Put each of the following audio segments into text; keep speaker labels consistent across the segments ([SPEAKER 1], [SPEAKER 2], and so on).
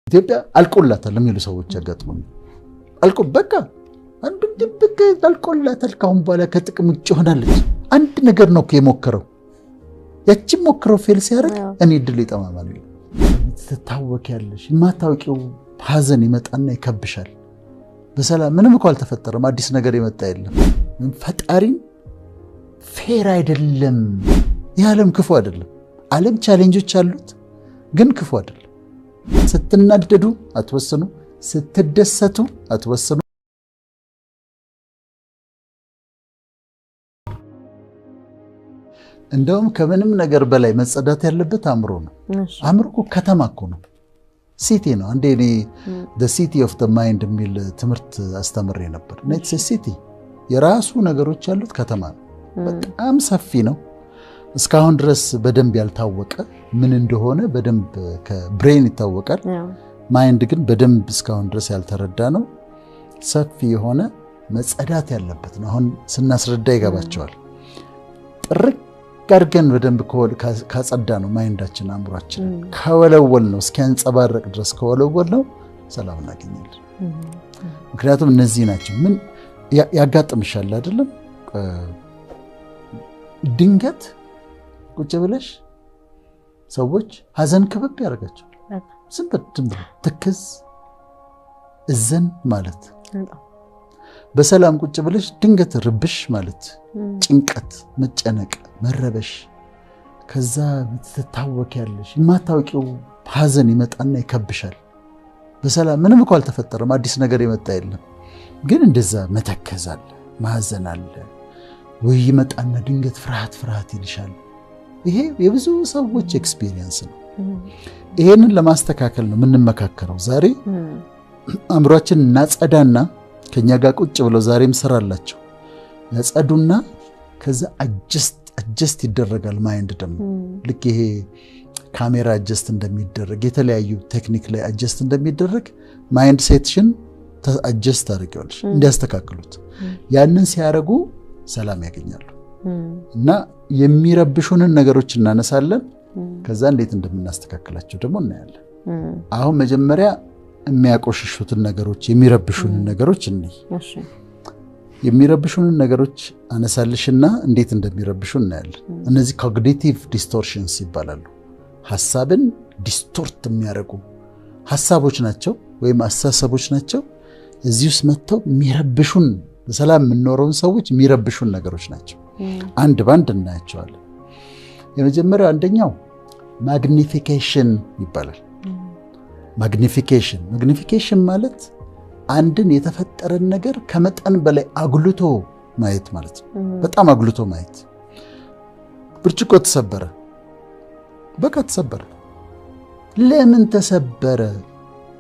[SPEAKER 1] ኢትዮጵያ አልቆላታል የሚሉ ሰዎች ያጋጥሙኝ። አልቆ በቃ አንዱ ድብቅ አልቆላታል ካሁን በኋላ ከጥቅም ውጭ ሆናለች። አንድ ነገር ነው የሞከረው። ያቺም ሞክረው ፌል ሲያደርግ እኔ ድል ይጠማማል። ትታወቂያለሽ። የማታውቂው ሐዘን ይመጣና ይከብሻል። በሰላም ምንም እኮ አልተፈጠረም። አዲስ ነገር የመጣ የለም። ፈጣሪን ፌር አይደለም። የዓለም ክፉ አይደለም። ዓለም ቻሌንጆች አሉት፣ ግን ክፉ አይደለም። ስትናደዱ አትወስኑ፣ ስትደሰቱ አትወስኑ። እንደውም ከምንም ነገር በላይ መጸዳት ያለበት አእምሮ ነው። አእምሮ እኮ ከተማ እኮ ነው፣ ሲቲ ነው። አንዴ እኔ the city of the mind የሚል ትምህርት አስተምሬ ነበር። ኔትስ ሲቲ የራሱ ነገሮች ያሉት ከተማ ነው። በጣም ሰፊ ነው። እስካሁን ድረስ በደንብ ያልታወቀ ምን እንደሆነ በደንብ ከብሬን ይታወቃል። ማይንድ ግን በደንብ እስካሁን ድረስ ያልተረዳ ነው። ሰፊ የሆነ መጸዳት ያለበት ነው። አሁን ስናስረዳ ይገባቸዋል። ጥርቅ አድርገን በደንብ ካጸዳ ነው ማይንዳችን አእምሯችን ከወለወል ነው እስኪያንጸባረቅ ድረስ ከወለወል ነው ሰላም እናገኛለን። ምክንያቱም እነዚህ ናቸው። ምን ያጋጥምሻል አይደለም? ድንገት ቁጭ ብለሽ ሰዎች ሐዘን ክብብ ያደርጋቸዋል። ዝም ብሎ ትክዝ እዘን ማለት፣ በሰላም ቁጭ ብለሽ ድንገት ርብሽ ማለት፣ ጭንቀት፣ መጨነቅ፣ መረበሽ፣ ከዛ ትታወቂያለሽ። የማታውቂው ሐዘን ይመጣና ይከብሻል። በሰላም ምንም እኮ አልተፈጠረም። አዲስ ነገር የመጣ የለም። ግን እንደዛ መተከዝ አለ፣ ማዘን አለ። ወይ ይመጣና ድንገት ፍርሃት ይልሻል። ይሄ የብዙ ሰዎች ኤክስፒሪየንስ ነው። ይሄንን ለማስተካከል ነው የምንመካከረው ዛሬ። አእምሯችን እናጸዳና ከኛ ጋር ቁጭ ብለው ዛሬም ስራ አላቸው ያጸዱና ከዛ አጀስት ይደረጋል። ማይንድ ደግሞ ልክ ይሄ ካሜራ አጀስት እንደሚደረግ የተለያዩ ቴክኒክ ላይ አጀስት እንደሚደረግ ማይንድ ሴትሽን አጀስት አድርገዋልሽ እንዲያስተካክሉት። ያንን ሲያደርጉ ሰላም ያገኛሉ። እና የሚረብሹንን ነገሮች እናነሳለን። ከዛ እንዴት እንደምናስተካክላቸው ደግሞ እናያለን። አሁን መጀመሪያ የሚያቆሽሹትን ነገሮች የሚረብሹንን ነገሮች እንይ። የሚረብሹንን ነገሮች አነሳልሽና እንዴት እንደሚረብሹ እናያለን። እነዚህ ኮግኒቲቭ ዲስቶርሽንስ ይባላሉ። ሐሳብን ዲስቶርት የሚያደርጉ ሐሳቦች ናቸው ወይም አስተሳሰቦች ናቸው። እዚህ ውስጥ መጥተው የሚረብሹን በሰላም የምንኖረውን ሰዎች የሚረብሹን ነገሮች ናቸው። አንድ ባንድ እናያቸዋለን። የመጀመሪያው አንደኛው ማግኒፊኬሽን ይባላል። ማግኒፊኬሽን ማለት አንድን የተፈጠረን ነገር ከመጠን በላይ አጉልቶ ማየት ማለት ነው። በጣም አጉልቶ ማየት። ብርጭቆ ተሰበረ፣ በቃ ተሰበረ። ለምን ተሰበረ?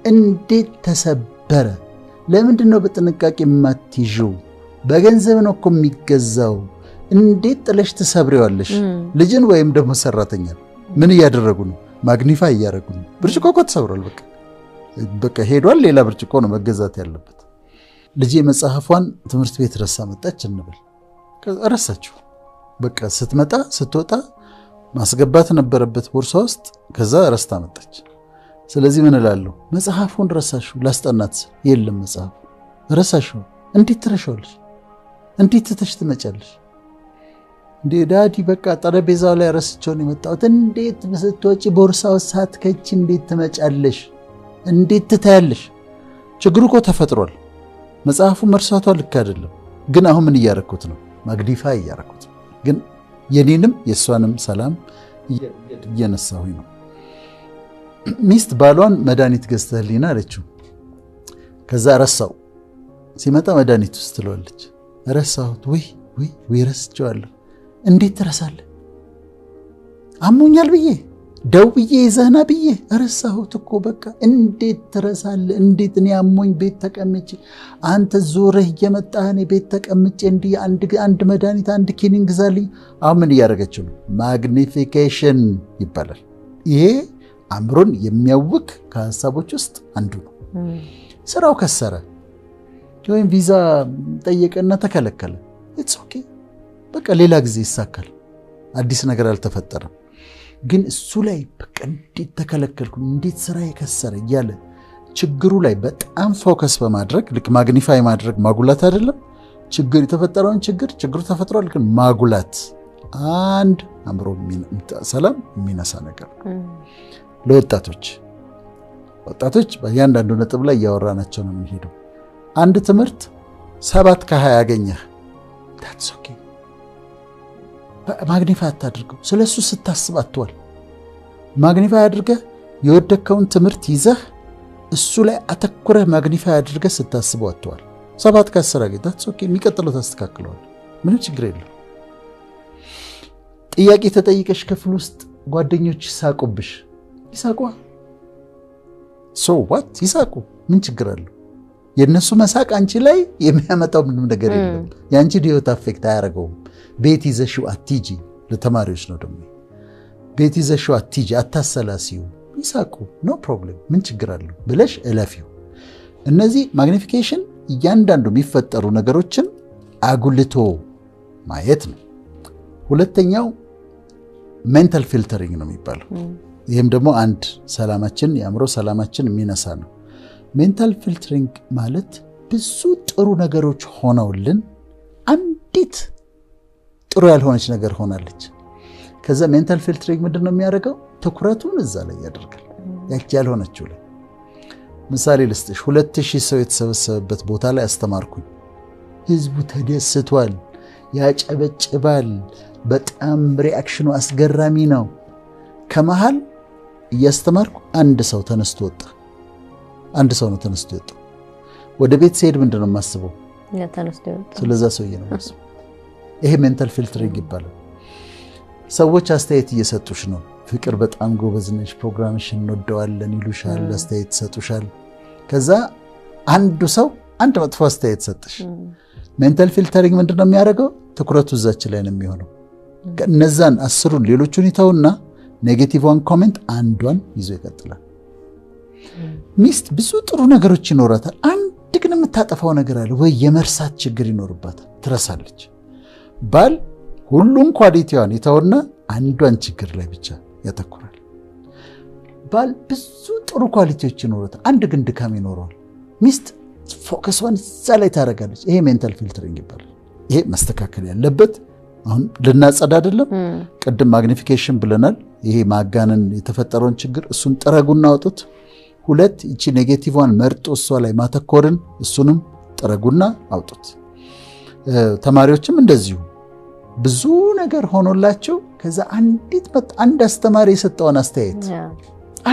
[SPEAKER 1] እንዴት ተሰበረ? ለምንድን ነው በጥንቃቄ የማትይዥው? በገንዘብ ነው እኮ የሚገዛው። እንዴት ጥለሽ ትሰብሪዋለሽ? ልጅን ወይም ደግሞ ሰራተኛ ምን እያደረጉ ነው? ማግኒፋይ እያደረጉ ነው። ብርጭቆ እኮ ተሰብሯል፣ በቃ ሄዷል። ሌላ ብርጭቆ ነው መገዛት ያለበት። ልጄ መጽሐፏን ትምህርት ቤት ረሳ መጣች እንበል። ረሳችሁ። በቃ ስትወጣ ማስገባት ነበረበት ቦርሳ ውስጥ። ከዛ ረስታ መጣች። ስለዚህ ምን እላለሁ? መጽሐፉን ረሳሽው። ላስጠናት የለም መጽሐፉ ረሳሽው። እንዴት ትረሻለሽ? እንዴት ትተሽ ትመጫለሽ? እንዴ ዳዲ በቃ ጠረጴዛው ላይ ረስቼውን የመጣሁት። እንዴት ስትወጪ ቦርሳው ሳትከቺ እንዴት ትመጫለሽ? እንዴት ትታያለሽ? ችግሩ እኮ ተፈጥሯል። መጽሐፉ መርሳቷ ልክ አይደለም። ግን አሁን ምን እያረኩት ነው? ማግኒፋይ እያረኩት ነው። ግን የኔንም የእሷንም ሰላም እየነሳሁኝ ነው። ሚስት ባሏን መድኃኒት ገዝተህልኝና አለችው። ከዛ ረሳው። ሲመጣ መድኃኒት ውስጥ ትለዋለች። ረሳሁት። ወይ ረስቼዋለሁ። እንዴት ትረሳለህ? አሞኛል ብዬ ደውዬ ይዘህና ብዬ ረሳሁት እኮ በቃ። እንዴት ትረሳለህ? እንዴት እኔ አሞኝ ቤት ተቀምጬ አንተ ዞረህ እየመጣህ እኔ ቤት ተቀምጬ እንዲህ አንድ መድኃኒት አንድ ኪኒን ግዛልኝ። አሁን ምን እያደረገችው ነው? ማግኒፊኬሽን ይባላል። ይሄ አእምሮን የሚያውክ ከሐሳቦች ውስጥ አንዱ ነው። ስራው ከሰረ ወይም ቪዛ ጠየቀና ተከለከለ። ኢትስ ኦኬ በቃ ሌላ ጊዜ ይሳካል። አዲስ ነገር አልተፈጠረም። ግን እሱ ላይ በቃ እንዴት ተከለከልኩ፣ እንዴት ስራ የከሰረ እያለ ችግሩ ላይ በጣም ፎከስ በማድረግ ልክ ማግኒፋይ ማድረግ ማጉላት አይደለም ችግር የተፈጠረውን ችግሩ ተፈጥሯል ግን ማጉላት አንድ አምሮ ሰላም የሚነሳ ነገር ለወጣቶች በእያንዳንዱ ነጥብ ላይ ያወራናቸው ነው የሚሄደው አንድ ትምህርት 7 ከ20 ያገኘህ that's okay ማግኒፋይ አታድርገው ስለሱ ስታስብ አትዋል ማግኒፋይ አድርገህ የወደከውን ትምህርት ይዘህ እሱ ላይ አተኩረህ ማግኒፋይ አድርገህ ስታስበው አትዋል 7 ከ10 ያገኘህ that's okay የሚቀጥለው ታስተካክለዋል ምንም ችግር የለም ጥያቄ ተጠይቀሽ ክፍል ውስጥ ጓደኞች ይሳቁብሽ ይሳቁ so what ይሳቁ ምን ችግር አለው የነሱ መሳቅ አንቺ ላይ የሚያመጣው ምንም ነገር የለም ያንቺ ህይወት አፌክት አያረጋውም ቤት ይዘሽው አትጂ ለተማሪዎች ነው ደግሞ ቤት ይዘሽው አትጂ አታሰላሲው ይሳቁ ኖ ፕሮብሌም ምን ችግር አለው ብለሽ እለፊው እነዚህ ማግኒፊኬሽን እያንዳንዱ የሚፈጠሩ ነገሮችን አጉልቶ ማየት ነው ሁለተኛው ሜንታል ፊልተሪንግ ነው የሚባለው ይሄም ደግሞ አንድ ሰላማችን ያምሮ ሰላማችን የሚነሳ ነው ሜንታል ፊልተሪንግ ማለት ብዙ ጥሩ ነገሮች ሆነውልን አንዲት ጥሩ ያልሆነች ነገር ሆናለች ከዛ ሜንታል ፊልተሪንግ ምንድነው የሚያደርገው ትኩረቱን እዛ ላይ ያደርጋል ያቺ ያልሆነችው ላይ ምሳሌ ልስጥሽ 2000 ሰው የተሰበሰበበት ቦታ ላይ አስተማርኩኝ ህዝቡ ተደስቷል ያጨበጭባል በጣም ሪአክሽኑ አስገራሚ ነው ከመሃል እያስተማርኩ አንድ ሰው ተነስቶ ወጣ አንድ ሰው ነው ተነስቶ ወጣ ወደ ቤት ሲሄድ ምንድነው ማስበው
[SPEAKER 2] ተነስቶ ወጣ
[SPEAKER 1] ስለዛ ሰውዬ ነው ማስበው ይሄ ሜንታል ፊልተሪንግ ይባላል ሰዎች አስተያየት እየሰጡሽ ነው ፍቅር በጣም ጎበዝ ነሽ ፕሮግራምሽን እንወደዋለን ይሉሻል አስተያየት ሰጡሻል ከዛ አንዱ ሰው አንድ መጥፎ አስተያየት ሰጥሽ ሜንታል ፊልተሪንግ ምንድነው የሚያደርገው ትኩረቱ እዛች ላይ ነው የሚሆነው ከነዛን 10ን ሌሎቹን ይተውና ኔጌቲቭ ዋን ኮሜንት አንዷን ይዞ ይቀጥላል ሚስት ብዙ ጥሩ ነገሮች ይኖራታል አንድ ግን የምታጠፋው ነገር አለ ወይ የመርሳት ችግር ይኖርባታል ትረሳለች ባል ሁሉም ኳሊቲዋን ይተውና አንዷን ችግር ላይ ብቻ ያተኩራል ባል ብዙ ጥሩ ኳሊቲዎች ይኖራታል አንድ ግን ድካም ይኖረዋል ሚስት ፎከስዋን እዛ ላይ ታረጋለች ይሄ ሜንታል ፊልተሪንግ ይባላል ይሄ መስተካከል ያለበት አሁን ልናጸዳ አይደለም ቀደም ማግኒፊኬሽን ብለናል ይሄ ማጋነን የተፈጠረውን ችግር እሱን ጥረጉና አውጡት ሁለት እቺ ኔጌቲቭ ዋን መርጦ እሷ ላይ ማተኮርን እሱንም ጥረጉና አውጡት ተማሪዎችም እንደዚሁ ብዙ ነገር ሆኖላቸው ከዛ አንድ አስተማሪ የሰጠውን አስተያየት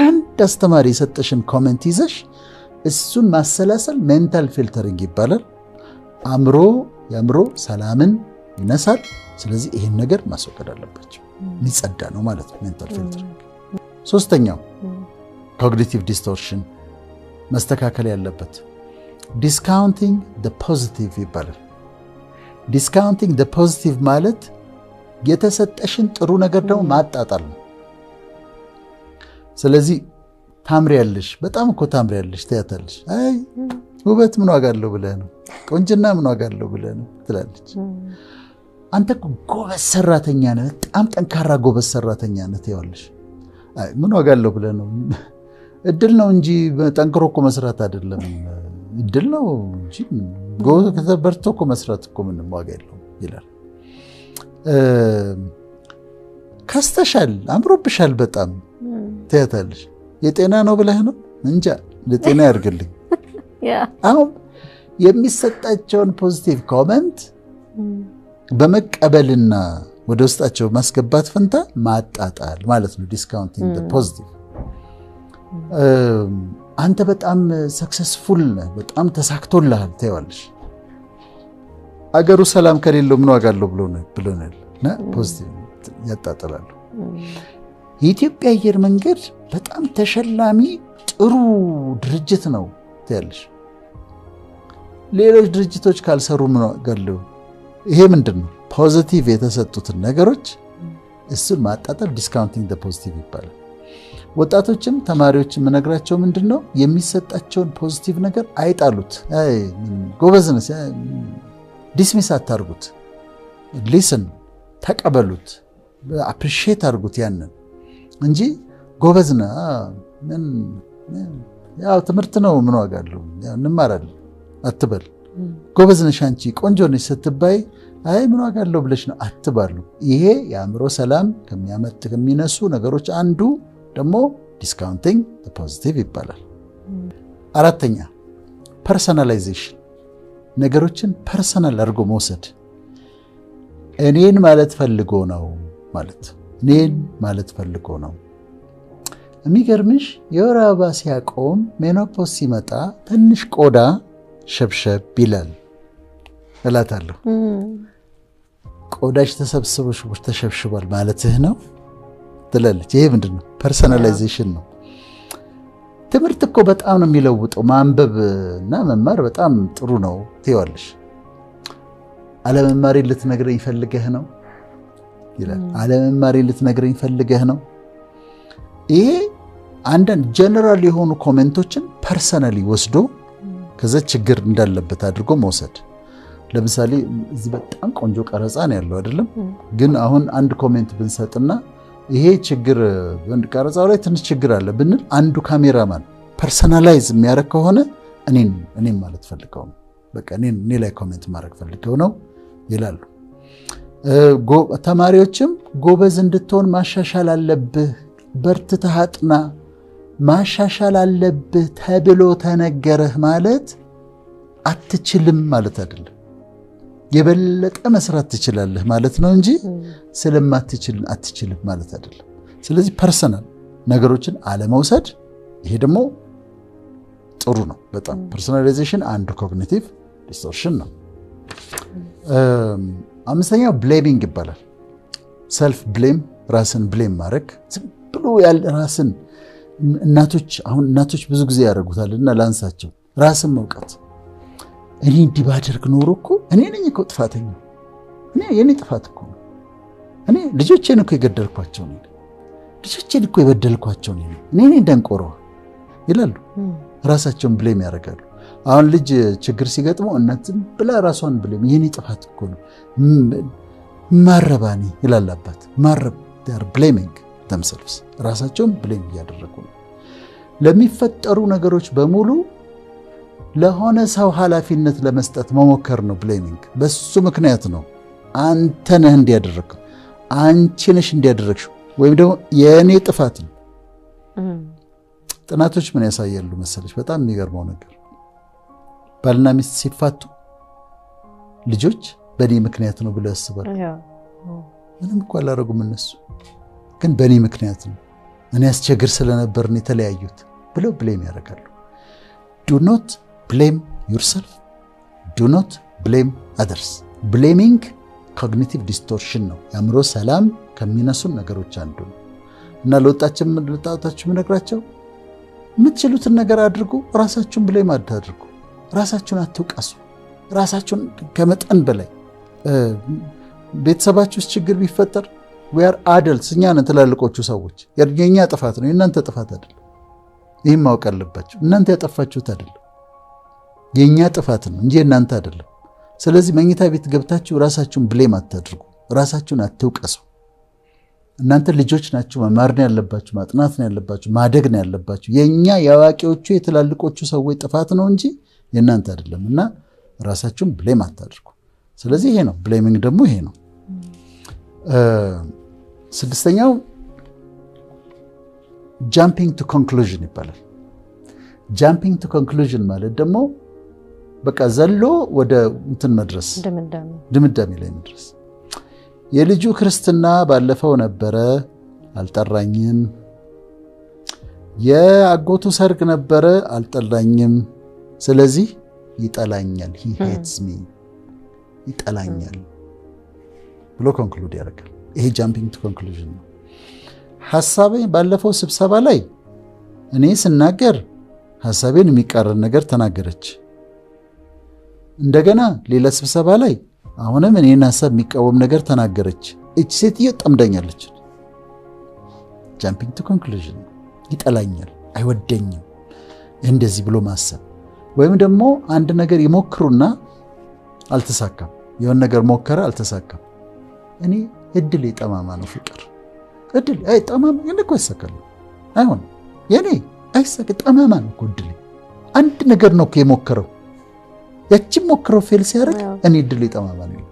[SPEAKER 1] አንድ አስተማሪ የሰጠሽን ኮሜንት ይዘሽ እሱን ማሰላሰል ሜንታል ፊልተሪንግ ይባላል አምሮ ያምሮ ሰላምን ይነሳል ስለዚህ ይሄን ነገር ማስወገድ አለባቸው የሚጸዳ ነው ማለት ነው ሜንታል ፊልተሪንግ ሶስተኛው ኮግኒቲቭ ዲስቶርሽን መስተካከል ያለበት ዲስካውንቲንግ ዘ ፖዚቲቭ ይባላል ዲስካውንቲንግ ዘ ፖዚቲቭ ማለት የተሰጠሽን ጥሩ ነገር ደግሞ ማጣጣል ነው ስለዚህ ታምሪያለሽ በጣም እኮ ታምሪያለሽ ታያታለሽ አይ ውበት ምን ዋጋ አለው ብለህ ነው ቆንጅና ምን ዋጋ አለው ብለህ ነው ትላለች አንተ ጎበዝ ሰራተኛ ነህ በጣም ጠንካራ ጎበዝ ሰራተኛ ነህ ትያለሽ አይ ምን ዋጋ አለው ብለህ ነው እድል ነው እንጂ ጠንክሮ እኮ መስራት አይደለም እድል ነው እንጂ በርቶ እኮ መስራት እኮ ምንም ዋጋ የለውም ይላል ከስተሻል አምሮብሻል በጣም ትያታለሽ የጤና ነው ብለህ ነው እንጃ ለጤና ያርግልኝ አሁን የሚሰጣቸውን ፖዚቲቭ ኮሜንት በመቀበልና ወደ ውስጣቸው ማስገባት ፈንታ ማጣጣል ማለት ነው ዲስካውንቲንግ ዘ ፖዚቲቭ አንተ በጣም ሰክሰስፉል ነህ በጣም ተሳክቶልሃል ትያለሽ አገሩ ሰላም ከሌለው ምን ዋጋ አለው ብሎናል እና ፖዚቲቭ ያጣጣላሉ የኢትዮጵያ አየር መንገድ በጣም ተሸላሚ ጥሩ ድርጅት ነው ትያለሽ ሌሎች ድርጅቶች ካልሰሩ ምን ዋጋ አለው ይሄ ምንድነው ፖዚቲቭ የተሰጡትን ነገሮች እሱን ማጣጣል ዲስካውንቲንግ ዘ ፖዚቲቭ ይባላል ወጣቶችም ተማሪዎችም መነግራቸው ምንድነው የሚሰጣቸውን ፖዚቲቭ ነገር አይጣሉት አይ ጎበዝነስ ዲስሚስ አታርጉት ሊስን ተቀበሉት አፕሪሺየት አድርጉት ያንን እንጂ ጎበዝና ያው ትምህርት ነው ምን ዋጋ አለው ያው እንማራለን አትበል። ጎበዝ ነሽ አንቺ ቆንጆ ነሽ ስትባይ አይ ምን ዋጋ አለው ብለሽ ነው አትባሉ። ይሄ የአእምሮ ሰላም ከሚነሱ ነገሮች አንዱ ደግሞ ዲስካውንቲንግ ዘ ፖዚቲቭ ይባላል። አራተኛ ፐርሰናላይዜሽን፣ ነገሮችን ፐርሰናል አድርጎ መውሰድ። እኔን ማለት ፈልጎ ነው ማለት እኔን ማለት ፈልጎ ነው። የሚገርምሽ የወር አበባ ሲያቆም ሜኖፖዝ ሲመጣ ትንሽ ቆዳ ሸብሸብ ይላል እላታለሁ። ቆዳሽ ተሸብሽቧል ማለትህ ነው ትላለች። ይሄ ምንድን ነው? ፐርሰናላይዜሽን ነው። ትምህርት እኮ በጣም ነው የሚለውጠው። ማንበብና መማር በጣም ጥሩ ነው ትይዋለሽ። አለመማሪ ልትነግረኝ ፈልገህ ነው ይላል። አለመማሪ ልትነግረኝ ፈልገህ ነው። ይሄ አንዳንድ ጀነራል የሆኑ ኮሜንቶችን ፐርሰናሊ ወስዶ ከዛ ችግር እንዳለበት አድርጎ መውሰድ። ለምሳሌ እዚህ በጣም ቆንጆ ቀረጻ ነው ያለው አይደለም? ግን አሁን አንድ ኮሜንት ብንሰጥና ይሄ ችግር ቀረጻው ላይ ትንሽ ችግር አለ ብንል አንዱ ካሜራማን ፐርሰናላይዝ የሚያደርግ ከሆነ እኔን ማለት ፈልገው ነው፣ በቃ እኔ ላይ ኮሜንት ማድረግ ፈልገው ነው ይላሉ። ተማሪዎችም ጎበዝ እንድትሆን ማሻሻል አለብህ፣ በርትተህ አጥና፣ ማሻሻል አለብህ ተብሎ ተነገረህ ማለት አትችልም ማለት አይደለም። የበለጠ መስራት ትችላለህ ማለት ነው እንጂ ስለማትችል አትችልም ማለት አይደለም። ስለዚህ ፐርሰናል ነገሮችን አለመውሰድ፣ ይሄ ደግሞ ጥሩ ነው በጣም። ፐርሰናላይዜሽን አንዱ ኮግኒቲቭ ዲስቶርሽን ነው። አምስተኛው ብሌሚንግ ይባላል። ሰልፍ ብሌም፣ ራስን ብሌም ማድረግ። ዝም ብሎ ያለ ራስን እናቶች ብዙ ጊዜ ያደርጉታልና ላንሳቸው። ራስን መውቀት። እኔ እንዲህ ባደርግ ኖሮ እኮ እኔ ነኝ እኮ ጥፋተኛ፣ የኔ ጥፋት እኮ ነው፣ እኔ ልጆቼን እኮ የገደልኳቸው ነኝ፣ ልጆቼን እኮ የበደልኳቸው ነኝ፣ እኔ ነኝ ደንቆሮ ይላሉ። ራሳቸውን ብሌም ያደርጋሉ። አሁን ልጅ ችግር ሲገጥመው እናትም ብላ ራሷን ብሌም፣ የኔ ጥፋት እኮ ነው፣ ማረባኒ ይላል አባት። ማረብ ብሌሚንግ themselves፣ ራሳቸውን ብሌም እያደረጉ ነው። ለሚፈጠሩ ነገሮች በሙሉ ለሆነ ሰው ኃላፊነት ለመስጠት መሞከር ነው ብሌሚንግ። በሱ ምክንያት ነው አንተ ነህ እንዲያደረግከው፣ አንቺ ነሽ እንዲያደረግሽው፣ ወይም ደግሞ የእኔ ጥፋት ነው። ጥናቶች ምን ያሳያሉ መሰለሽ? በጣም የሚገርመው ነገር ባልና ሚስት ሲፋቱ ልጆች በእኔ ምክንያት ነው ብለው ያስባሉ። ምንም እኮ አላደረጉም እነሱ፣ ግን በእኔ ምክንያት ነው፣ እኔ አስቸግር ስለነበርን የተለያዩት ብለው ብሌም ያደርጋሉ። ዱ ኖት blame yourself, do not blame others. Blaming cognitive distortion ነው። የአእምሮ ሰላም ከሚነሱን ነገሮች አንዱ ነው። እና ለወጣታችሁ ምነግራቸው የምትችሉትን ነገር አድርጉ፣ ራሳችሁን ብሌም አታድርጉ፣ ራሳችሁን አትውቀሱ፣ ራሳችሁን ከመጠን በላይ ቤተሰባችሁ ውስጥ ችግር ቢፈጠር we are adults፣ እኛ ነን ትላልቆቹ ሰዎች። የኛ ጥፋት ነው፣ የእናንተ ጥፋት አይደለም። ይህም ማወቅ አለባችሁ። እናንተ ያጠፋችሁት አይደለም፣ የኛ ጥፋት ነው እንጂ እናንተ አይደለም። ስለዚህ መኝታ ቤት ገብታችሁ ራሳችሁን ብሌም አታድርጉ፣ ራሳችሁን አትውቀሱ። እናንተ ልጆች ናችሁ፣ መማር ነው ያለባችሁ፣ ማጥናት ነው ያለባችሁ፣ ማደግ ነው ያለባችሁ። የኛ የአዋቂዎቹ የትላልቆቹ ሰዎች ጥፋት ነው እንጂ የእናንተ አይደለም። እና ራሳችሁን ብሌም አታድርጉ። ስለዚህ ይሄ ነው ብሌሚንግ፣ ደግሞ ይሄ ነው። ስድስተኛው ጃምፒንግ ቱ ኮንክሉዥን ይባላል። ጃምፒንግ ቱ ኮንክሉዥን ማለት ደግሞ በቃ ዘሎ ወደ እንትን መድረስ፣ ድምዳሜ ላይ መድረስ። የልጁ ክርስትና ባለፈው ነበረ፣ አልጠራኝም። የአጎቱ ሰርግ ነበረ፣ አልጠራኝም። ስለዚህ ይጠላኛል፣ he hates me፣ ይጠላኛል ብሎ ኮንክሉድ ያደርጋል። ይሄ ጃምፒንግ ቱ ኮንክሉዥን ነው። ሐሳቤን ባለፈው ስብሰባ ላይ እኔ ስናገር ሐሳቤን የሚቃረን ነገር ተናገረች። እንደገና ሌላ ስብሰባ ላይ አሁንም እኔን ሐሳብ የሚቃወም ነገር ተናገረች። እቺ ሴትዮ ጠምደኛለች። ጃምፒንግ ቱ ኮንክሉዥን፣ ይጠላኛል፣ አይወደኝም፣ እንደዚህ ብሎ ማሰብ። ወይም ደግሞ አንድ ነገር ይሞክሩና አልተሳካም። የሆነ ነገር ሞከረ፣ አልተሳካም። እኔ እድል ጠማማ ነው ፍቅር፣ እድል ጠማማ እኮ ይሳካል፣ አይሆንም፣ የኔ አይሳካ ጠማማ ነው እድሌ። አንድ ነገር ነው የሞከረው ያቺም ሞክረው ፌል ሲያደርግ እኔ እድሌ ጠማማ ነው።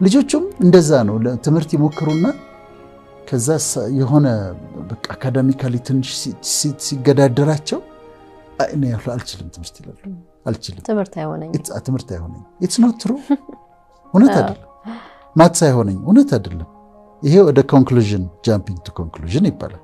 [SPEAKER 1] ልጆቹም እንደዛ ነው። ለትምህርት ይሞክሩና ከዛ የሆነ በቃ አካዳሚካሊ ትንሽ ሲገዳደራቸው እኔ አልችልም ትምህርት ይላሉ። አልችልም ትምህርት አይሆነኝ ኢትስ ኖት ትሩ እውነት አይደለም። ማትስ አይሆነኝ እውነት አይደለም። ይሄ ወደ ኮንክሉዥን ጃምፒንግ ቱ ኮንክሉዥን ይባላል።